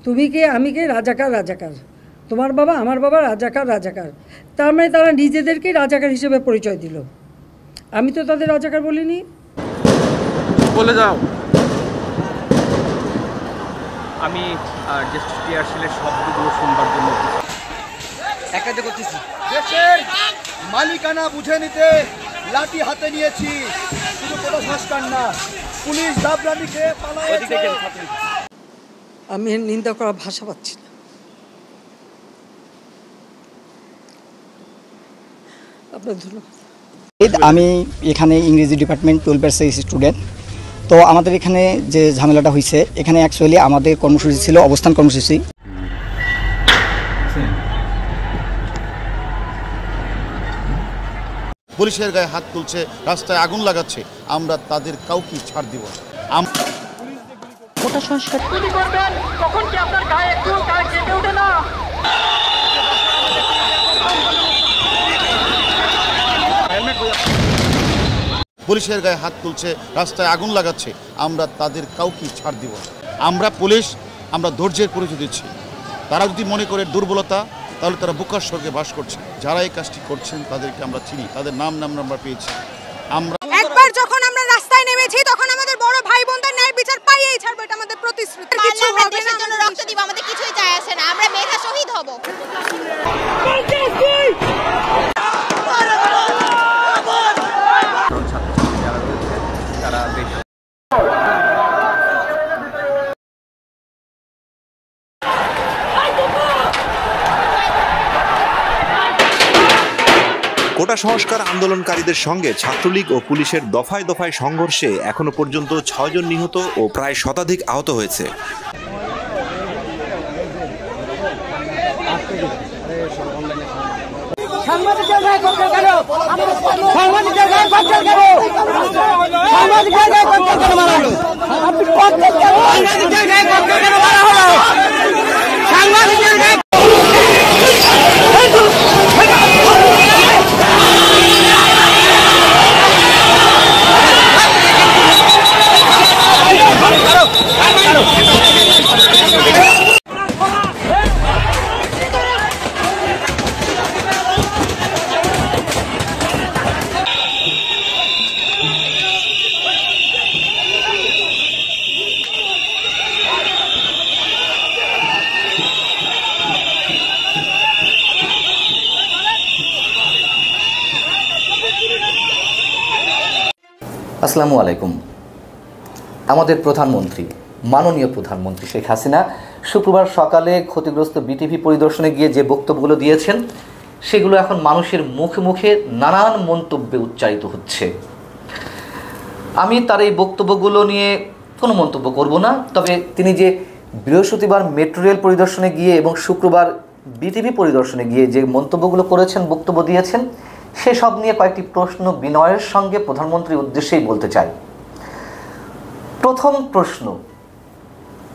তুমি কে আমি কে, রাজাকার রাজাকার, তোমার বাবা আমার বাবা রাজাকার রাজাকার, তার মানে তারা নিজেদেরকেই রাজাকার হিসেবে পরিচয় দিল। আমি তো তাদের রাজাকার বলিনি। বলে যাও। আমি জাস্ট টিআরসিলের শব্দগুলো শুনবার জন্য একাতে করতেছি। দেশের মালিকানা বুঝে নিতে লাঠি হাতে নিয়েছি, শুধু কোনো সংস্কার না, পুলিশ দাবরানিকে পালায়েছে। আমি নিন্দা করার ভাষা পাচ্ছি না। আপনার ধন্যবাদ। আমি এখানে ইংরেজি ডিপার্টমেন্ট 12 স্টুডেন্ট। তো আমাদের এখানে যে ঝামেলাটা হয়েছে, এখানে অ্যাকচুয়ালি আমাদের কর্মসূচি ছিল অবস্থান কর্মসূচি। পুলিশের গায়ে হাত তুলছে, রাস্তায় আগুন লাগাচ্ছে, আমরা তাদের কাউকে ছাড় দিব না। কোটা সংস্কার করবেন তখন কি আপনার গায়ে একটু গায়ে কেটে ওঠে না? পুলিশের গায়ে হাত তুলছে, রাস্তায় আগুন লাগাচ্ছে, আমরা তাদের কাউকে ছাড় দিব না। আমরা পুলিশ, আমরা ধৈর্যের পরিচয় দিচ্ছি। তারা যদি মনে করে দুর্বলতা, তাহলে তারা বুকার স্বর্গে বাস করছে। যারা এই কাজটি করছেন তাদেরকে আমরা চিনি, তাদের নাম আমরা পেয়েছি। আমরা একবার যখন আমরা রাস্তায় নেমেছি তখন আমাদের বড় ভাই বোনদের ন্যায় বিচার পাইয়েই ছাড়বো, এটা আমাদের প্রতিশ্রুতি। কিছু হবে না, দেশের জন্য রক্ত দিব, আমাদের কিছুই যায় আসে না, আমরা মেধা শহীদ হব। কোটা সংস্কার আন্দোলনকারীদের সঙ্গে ছাত্রলীগ ও পুলিশের দফায় দফায় সংঘর্ষে এখনো পর্যন্ত 6 জন নিহত ও প্রায় শতাধিক আহত হয়েছে। আসসালামু আলাইকুম। আমাদের প্রধানমন্ত্রী, মাননীয় প্রধানমন্ত্রী শেখ হাসিনা শুক্রবার সকালে ক্ষতিগ্রস্ত বিটিভি পরিদর্শনে গিয়ে যে বক্তব্যগুলো দিয়েছেন, সেগুলো এখন মানুষের মুখে মুখে নানান মন্তব্যে উচ্চারিত হচ্ছে। আমি তার এই বক্তব্যগুলো নিয়ে কোনো মন্তব্য করব না, তবে তিনি যে বৃহস্পতিবার মেট্রো রেল পরিদর্শনে গিয়ে এবং শুক্রবার বিটিভি পরিদর্শনে গিয়ে যে মন্তব্যগুলো করেছেন, বক্তব্য দিয়েছেন, সেসব নিয়ে কয়েকটি প্রশ্ন বিনয়ের সঙ্গে প্রধানমন্ত্রীর উদ্দেশ্যেই বলতে চাই। প্রথম প্রশ্ন,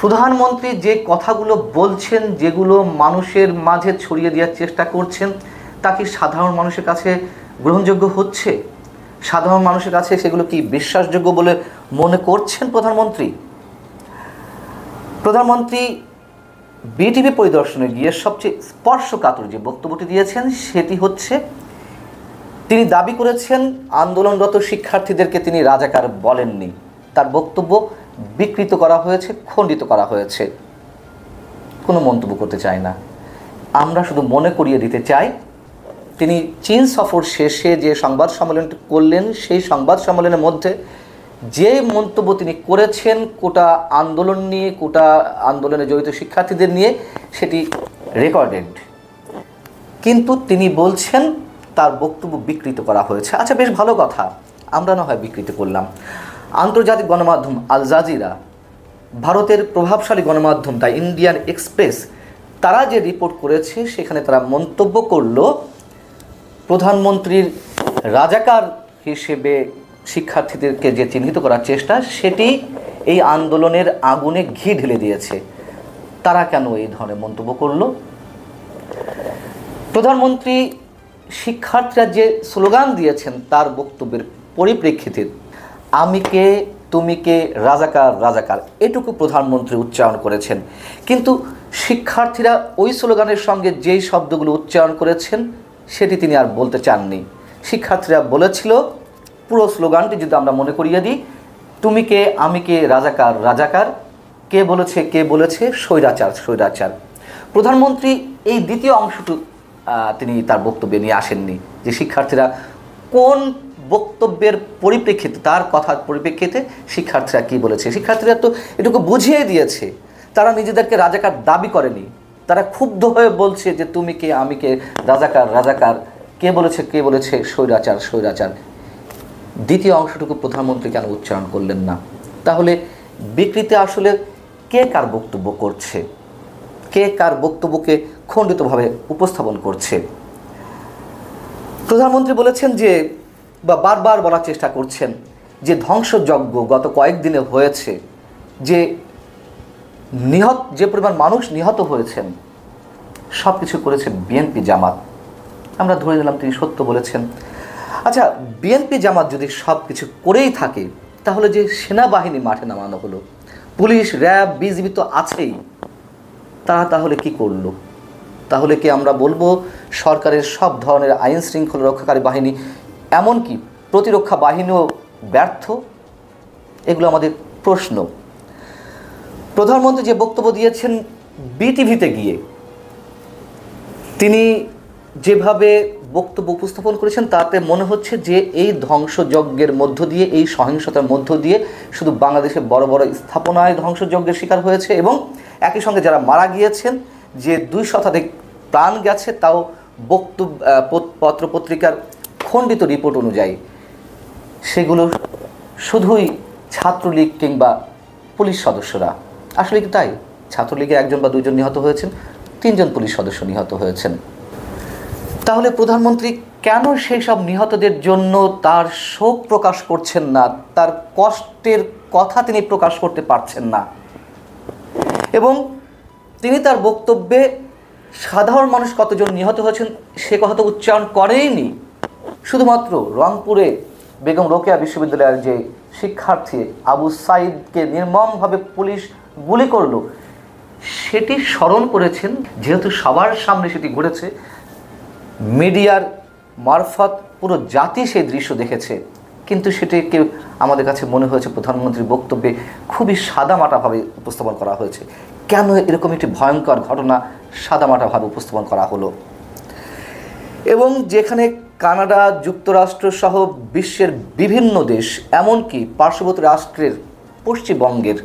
প্রধানমন্ত্রী যে কথাগুলো বলছেন, যেগুলো মানুষের মাঝে ছড়িয়ে দেওয়ার চেষ্টা করছেন, তা কি সাধারণ মানুষের কাছে গ্রহণযোগ্য হচ্ছে? সাধারণ মানুষের কাছে সেগুলো কি বিশ্বাসযোগ্য বলে মনে করছেন প্রধানমন্ত্রী? প্রধানমন্ত্রী বিটিভি পরিদর্শনে গিয়ে সবচেয়ে স্পর্শকাতর যে বক্তব্যটি দিয়েছেন, সেটি হচ্ছে তিনি দাবি করেছেন আন্দোলনরত শিক্ষার্থীদেরকে তিনি রাজাকার বলেননি। তার বক্তব্য বিকৃত করা হয়েছে, খণ্ডিত করা হয়েছে। কোনো মন্তব্য করতে চাই না, আমরা শুধু মনে করিয়ে দিতে চাই তিনি চীন সফর শেষে যে সংবাদ সম্মেলনটি করলেন, সেই সংবাদ সম্মেলনের মধ্যে যে মন্তব্য তিনি করেছেন কোটা আন্দোলন নিয়ে, কোটা আন্দোলনে জড়িত শিক্ষার্থীদের নিয়ে, সেটি রেকর্ডেড, কিন্তু তিনি বলছেন তার বক্তব্য বিকৃত করা হয়েছে। আচ্ছা, বেশ ভালো কথা, আমরা না হয় বিকৃত করলাম। আন্তর্জাতিক গণমাধ্যম আল জাজিরা, ভারতের প্রভাবশালী গণমাধ্যম দ্য ইন্ডিয়ান এক্সপ্রেস, তারা যে রিপোর্ট করেছে সেখানে তারা মন্তব্য করল প্রধানমন্ত্রীর রাজাকার হিসেবে শিক্ষার্থীদেরকে যে চিহ্নিত করার চেষ্টা, সেটি এই আন্দোলনের আগুনে ঘি ঢেলে দিয়েছে। তারা কেন এই ধরনের মন্তব্য করল? প্রধানমন্ত্রী শিক্ষার্থীরা যে স্লোগান দিয়েছেন তার বক্তব্যের পরিপ্রেক্ষিতে আমি কে তুমি কে, রাজাকার রাজাকার, এটুকু প্রধানমন্ত্রী উচ্চারণ করেছেন। কিন্তু শিক্ষার্থীরা ওই স্লোগানের সঙ্গে যেই শব্দগুলো উচ্চারণ করেছেন সেটি তিনি আর বলতে চাননি। শিক্ষার্থীরা বলেছিল, পুরো স্লোগানটি যদি আমরা মনে করিয়ে দিই, তুমি কে, আমি কে, রাজাকার রাজাকার, কে বলেছে স্বৈরাচার স্বৈরাচার। প্রধানমন্ত্রী এই দ্বিতীয় অংশটুকু তিনি তার বক্তব্যে নিয়ে আসেননি, যে শিক্ষার্থীরা কোন বক্তব্যের পরিপ্রেক্ষিতে, তার কথার পরিপ্রেক্ষিতে শিক্ষার্থীরা কি বলেছে। শিক্ষার্থীরা তো এটুকু বুঝিয়ে দিয়েছে, তারা নিজেদেরকে রাজাকার দাবি করেনি, তারা ক্ষুব্ধ হয়ে বলছে যে তুমি কে, আমি কে, রাজাকার রাজাকার, কে বলেছে স্বৈরাচার স্বৈরাচার। দ্বিতীয় অংশটুকু প্রধানমন্ত্রী কেন উচ্চারণ করলেন না? তাহলে বিকৃতি আসলে কে কার বক্তব্য করছে, কে কার বক্তব্যকে খণ্ডিতভাবে উপস্থাপন করছে? প্রধানমন্ত্রী বলেছেন যে, বা বারবার বলার চেষ্টা করছেন যে ধ্বংসযজ্ঞ গত কয়েকদিনে হয়েছে, যে পরিমাণ মানুষ নিহত হয়েছেন, সব কিছু করেছে বিএনপি জামাত। আমরা ধরে নিলাম তিনি সত্য বলেছেন। আচ্ছা, বিএনপি জামাত যদি সব কিছু করেই থাকে, তাহলে যে সেনাবাহিনী মাঠে নামানো হলো, পুলিশ, র্যাব, বিজিবি তো আছেই, তারা তাহলে কি করলো? তাহলে কি আমরা বলবো সরকারের সব ধরনের আইন শৃঙ্খলা রক্ষাকারী বাহিনী, এমনকি প্রতিরক্ষা বাহিনীও ব্যর্থ? এগুলো আমাদের প্রশ্ন। প্রধানমন্ত্রী যে বক্তব্য দিয়েছেন বিটিভিতে গিয়ে, তিনি যেভাবে বক্তব্য উপস্থাপন করেছেন তাতে মনে হচ্ছে যে এই ধ্বংসযজ্ঞের মধ্য দিয়ে, এই সহিংসতার মধ্য দিয়ে শুধু বাংলাদেশে বড় বড় স্থাপনায় ধ্বংসযজ্ঞের শিকার হয়েছে এবং একই সঙ্গে যারা মারা গিয়েছেন, যে 2 শতাধিক প্রাণ গেছে, তাও পত্রপত্রিকার খণ্ডিত রিপোর্ট অনুযায়ী সেগুলো শুধুই ছাত্রলীগ কিংবা পুলিশ সদস্যরা। আসলে কি তাই? ছাত্রলীগের 1 বা 2 জন নিহত হয়েছেন, 3 জন পুলিশ সদস্য নিহত হয়েছেন। তাহলে প্রধানমন্ত্রী কেন সেই সব নিহতদের জন্য তার শোক প্রকাশ করছেন না, তার কষ্টের কথা তিনি প্রকাশ করতে পারছেন না? এবং তিনি তার বক্তব্যে সাধারণ মানুষ কতজন নিহত হয়েছেন সে কথা তো উচ্চারণ করেইনি। শুধুমাত্র রংপুরে বেগম রোকেয়া বিশ্ববিদ্যালয়ের যে শিক্ষার্থী আবু সাইদকে নির্মমভাবে পুলিশ গুলি করলো, সেটি স্মরণ করেছেন। যেহেতু সবার সামনে সেটি ঘটেছে, মিডিয়ার মারফত পুরো জাতি সেই দৃশ্য দেখেছে, কিন্তু সেটিকে আমাদের কাছে মনে হয়েছে প্রধানমন্ত্রীর বক্তব্যে খুবই সাদামাটাভাবে উপস্থাপন করা হয়েছে। কেন এরকম একটি ভয়ঙ্কর ঘটনা সাদামাটাভাবে উপস্থাপন করা হলো? এবং যেখানে কানাডা, যুক্তরাষ্ট্র সহ বিশ্বের বিভিন্ন দেশ, এমনকি পার্শ্ববর্তী রাষ্ট্রের পশ্চিমবঙ্গের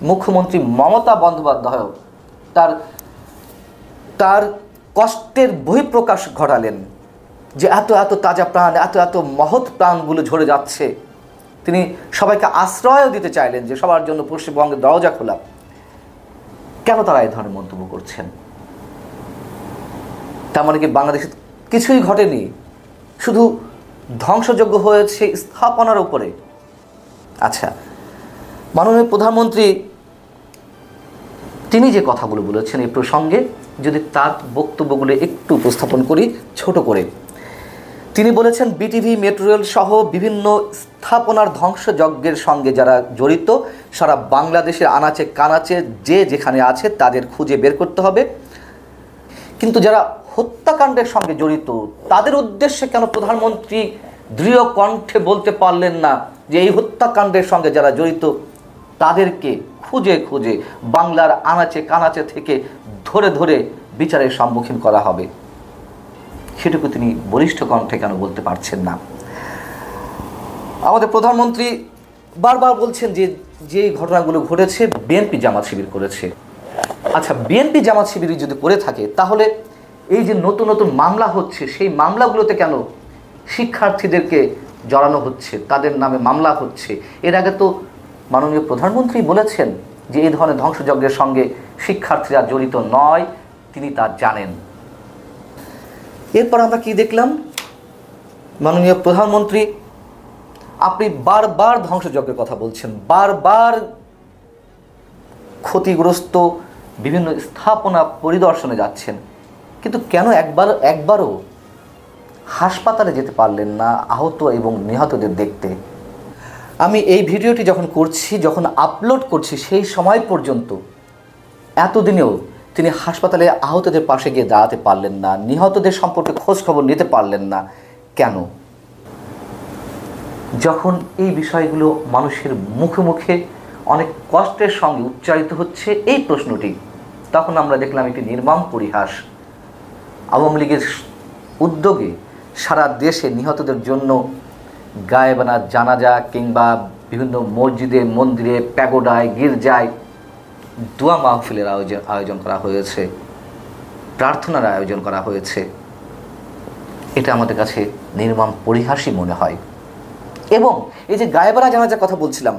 মুখ্যমন্ত্রী মমতা বন্দ্যোপাধ্যায় তার কষ্টের বহিঃপ্রকাশ ঘটালেন, যে এত এত তাজা প্রাণ, এত এত মহৎ প্রাণগুলো ঝরে যাচ্ছে। তিনি সবাইকে আশ্রয়ও দিতে চাইলেন যে সবার জন্য পশ্চিমবঙ্গের দরজা খোলা। কেন তারা এই ধরনের মন্তব্য করছেন? তার মানে কি বাংলাদেশে কিছুই ঘটেনি, শুধু ধ্বংসযজ্ঞ হয়েছে স্থাপনার উপরে? আচ্ছা, মাননীয় প্রধানমন্ত্রী তিনি যে কথাগুলো বলেছেন এই প্রসঙ্গে, যদি তার বক্তব্যগুলো একটু উপস্থাপন করি ছোট করে। তিনি বলেছেন, বিটিভি, মেট্রো রেল সহ বিভিন্ন স্থাপনার ধ্বংসযজ্ঞের সঙ্গে যারা জড়িত, সারা বাংলাদেশের আনাচে কানাচে যে যেখানে আছে তাদের খুঁজে বের করতে হবে। কিন্তু যারা হত্যাকাণ্ডের সঙ্গে জড়িত, তাদের উদ্দেশ্যে কেন প্রধানমন্ত্রী দৃঢ় কণ্ঠে বলতে পারলেন না যে এই হত্যাকাণ্ডের সঙ্গে যারা জড়িত তাদেরকে খুঁজে খুঁজে বাংলার আনাচে কানাচে থেকে ধরে ধরে বিচারের সম্মুখীন করা হবে? সেটুকু তিনি বলিষ্ঠ কণ্ঠে কেন বলতে পারছেন না? আমাদের প্রধানমন্ত্রী বারবার বলছেন যে যে ঘটনাগুলো ঘটেছে বিএনপি জামাত শিবির করেছে। আচ্ছা, বিএনপি জামাত শিবির যদি করে থাকে, তাহলে এই যে নতুন নতুন মামলা হচ্ছে, সেই মামলাগুলোতে কেন শিক্ষার্থীদেরকে জড়ানো হচ্ছে, তাদের নামে মামলা হচ্ছে? এর আগে তো মাননীয় প্রধানমন্ত্রী বলেছেন যে এই ধরনের ধ্বংসযজ্ঞের সঙ্গে শিক্ষার্থীরা জড়িত নয়, তিনি তা জানেন। এরপর আমরা কি দেখলাম? মাননীয় প্রধানমন্ত্রী আপনি বারবার ধ্বংসযজ্ঞের কথা বলছেন, বারবার ক্ষতিগ্রস্ত বিভিন্ন স্থাপনা পরিদর্শনে যাচ্ছেন, কিন্তু কেন একবারও হাসপাতালে যেতে পারলেন না আহত এবং নিহতদের দেখতে? আমি এই ভিডিওটি যখন করছি, যখন আপলোড করছি, সেই সময় পর্যন্ত এতদিনেও তিনি হাসপাতালে আহতদের পাশে গিয়ে দাঁড়াতে পারলেন না, নিহতদের সম্পর্কে খোঁজ খবর নিতে পারলেন না। কেন? যখন এই বিষয়গুলো মানুষের মুখে মুখে অনেক কষ্টের সঙ্গে উচ্চারিত হচ্ছে এই প্রশ্নটি, তখন আমরা দেখলাম একটি নির্মম পরিহাস। আওয়ামী লীগের উদ্যোগে সারা দেশে নিহতদের জন্য গায়েবানা জানাজা কিংবা বিভিন্ন মসজিদে, মন্দিরে, প্যাগোডায়, গির্জায় দোয়া মাহফিলের আয়োজন করা হয়েছে, প্রার্থনার আয়োজন করা হয়েছে। এটা আমাদের কাছে নির্মম পরিহাসই মনে হয়। এবং এই যে গায়েবানা জানাজার কথা বলছিলাম,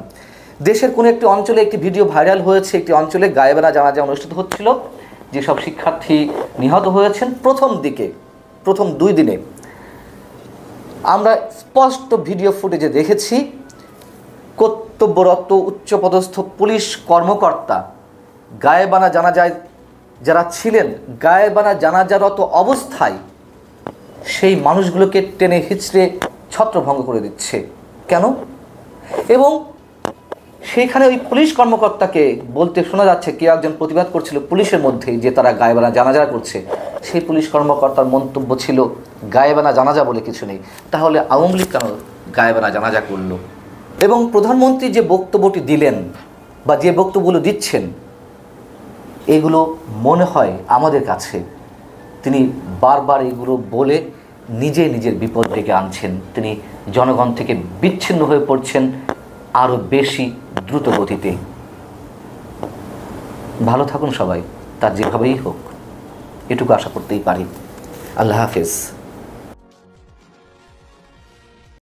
দেশের কোনো একটি অঞ্চলে একটি ভিডিও ভাইরাল হয়েছে, একটি অঞ্চলে গায়েবানা জানাজা অনুষ্ঠিত হচ্ছিল, যেসব শিক্ষার্থী নিহত হয়েছেন প্রথম 2 দিনে আমরা স্পষ্ট ভিডিও ফুটেজে দেখেছি কর্তব্যরত উচ্চপদস্থ পুলিশ কর্মকর্তা গায়েবানা জানাজায় যারা ছিলেন, গায়েবানা জানাজারত অবস্থায় সেই মানুষগুলোকে টেনে হিচড়ে ছত্রভঙ্গ করে দিচ্ছে। কেন? এবং সেইখানে ওই পুলিশ কর্মকর্তাকে বলতে শোনা যাচ্ছে, কেউ একজন প্রতিবাদ করছিল পুলিশের মধ্যেই যে তারা গায়েবানা জানাজা করছে। সেই পুলিশ কর্মকর্তার মন্তব্য ছিল গায়েবানা জানাজা বলে কিছু নেই। তাহলে আওয়ামী লীগ কেন গায়েবানা জানাজা করলো? এবং প্রধানমন্ত্রী যে বক্তব্যটি দিলেন বা যে বক্তব্যগুলো দিচ্ছেন, এগুলো মনে হয় আমাদের কাছে তিনি বারবার এগুলো বলে নিজের বিপদ ডেকে আনছেন। তিনি জনগণ থেকে বিচ্ছিন্ন হয়ে পড়ছেন আরও বেশি দ্রুত গতিতে। ভালো থাকুন সবাই, তার যেভাবেই হোক, এটুকু আশা করতেই পারি। আল্লাহ হাফেজ।